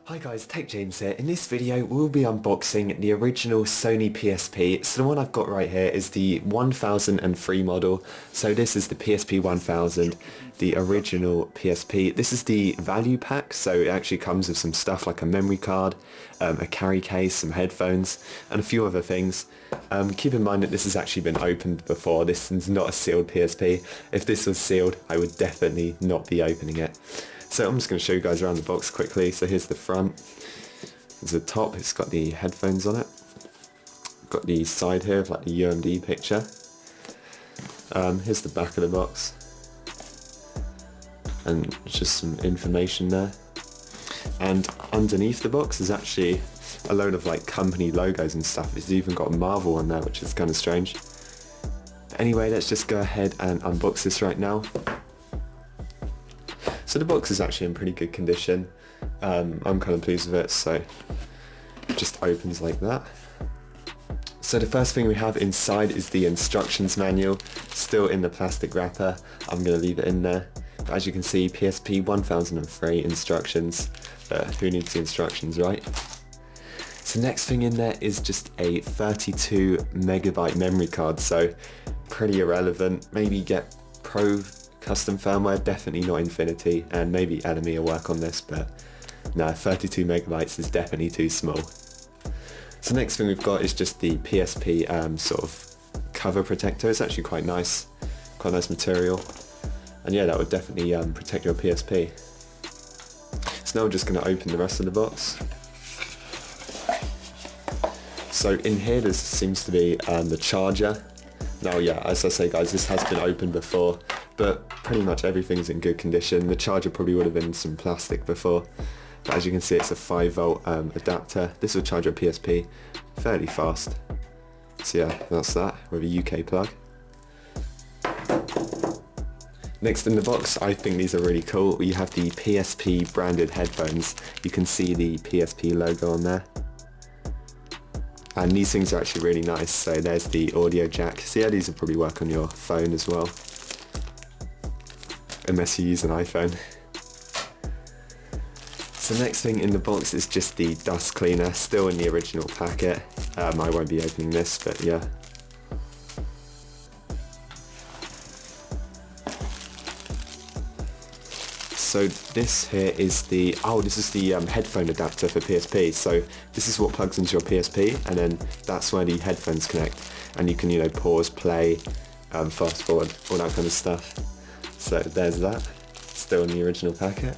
Hi guys, Tech James here. In this video we'll be unboxing the original Sony PSP. So the one I've got right here is the 1003 model. So this is the PSP 1000, the original PSP. This is the value pack, so it actually comes with some stuff like a memory card, a carry case, some headphones and a few other things. Keep in mind that this has actually been opened before. This is not a sealed PSP. If this was sealed, I would definitely not be opening it. So I'm just going to show you guys around the box quickly. So here's the front. There's the top, it's got the headphones on it. Got the side here of like the UMD picture. Here's the back of the box. And just some information there. And underneath the box is actually a load of like company logos and stuff. It's even got Marvel on there, which is kind of strange. But anyway, let's just go ahead and unbox this right now. So the box is actually in pretty good condition. I'm kind of pleased with it, so it just opens like that. So the first thing we have inside is the instructions manual, still in the plastic wrapper. I'm going to leave it in there. But as you can see, PSP 1003 instructions. Who needs the instructions, right? So next thing in there is just a 32 megabyte memory card, so pretty irrelevant. Maybe get Pro custom firmware, definitely not Infinity, and maybe Enemy will work on this, but no, 32 megabytes is definitely too small. So next thing we've got is just the PSP sort of cover protector. It's actually quite nice material, and yeah, that would definitely protect your PSP. So now we're just going to open the rest of the box. So in here there seems to be the charger. Now yeah, as I say guys, this has been opened before, but pretty much everything's in good condition. The charger probably would have been some plastic before, but as you can see it's a 5-volt adapter. This will charge your PSP fairly fast. So yeah, that's that with a UK plug. Next in the box, I think these are really cool. You have the Psp Branded Headphones. You can see the PSP logo on there. And these things are actually really nice. So there's the audio jack. So yeah, these will probably work on your phone as well, unless you use an iPhone. So next thing in the box is just the dust cleaner, still in the original packet. I won't be opening this, but yeah. So this here is the, this is the headphone adapter for PSP. So this is what plugs into your PSP, and then that's where the headphones connect. And you can, you know, pause, play, fast forward, all that kind of stuff. So there's that, still in the original packet.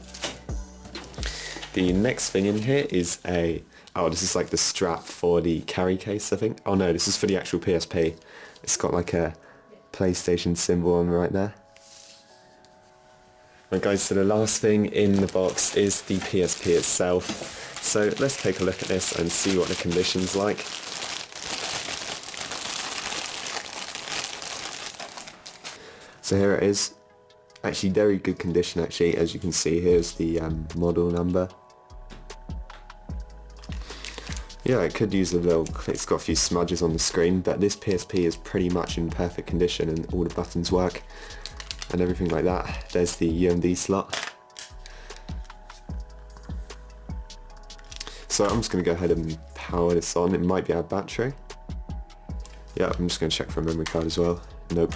The next thing in here is this is like the strap for the carry case, I think. Oh no, this is for the actual PSP. It's got like a PlayStation symbol on right there. Right guys, so the last thing in the box is the PSP itself. So let's take a look at this and see what the condition's like. So here it is. Actually very good condition actually. As you can see, here's the model number. Yeah, it could use a little, it's got a few smudges on the screen, but this PSP is pretty much in perfect condition and all the buttons work and everything like that. There's the UMD slot. So I'm just going to go ahead and power this on. It might be out of battery. Yeah, I'm just going to check for a memory card as well. Nope.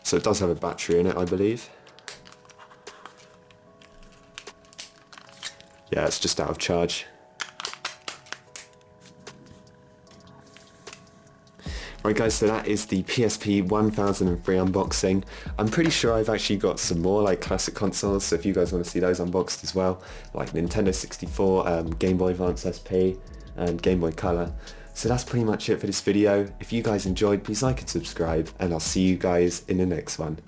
So it does have a battery in it, I believe. Yeah, it's just out of charge. Right guys, so that is the PSP 1003 unboxing. I'm pretty sure I've actually got some more like classic consoles, so if you guys want to see those unboxed as well, like Nintendo 64, Game Boy Advance SP, and Game Boy Color. So that's pretty much it for this video. If you guys enjoyed, please like and subscribe, and I'll see you guys in the next one.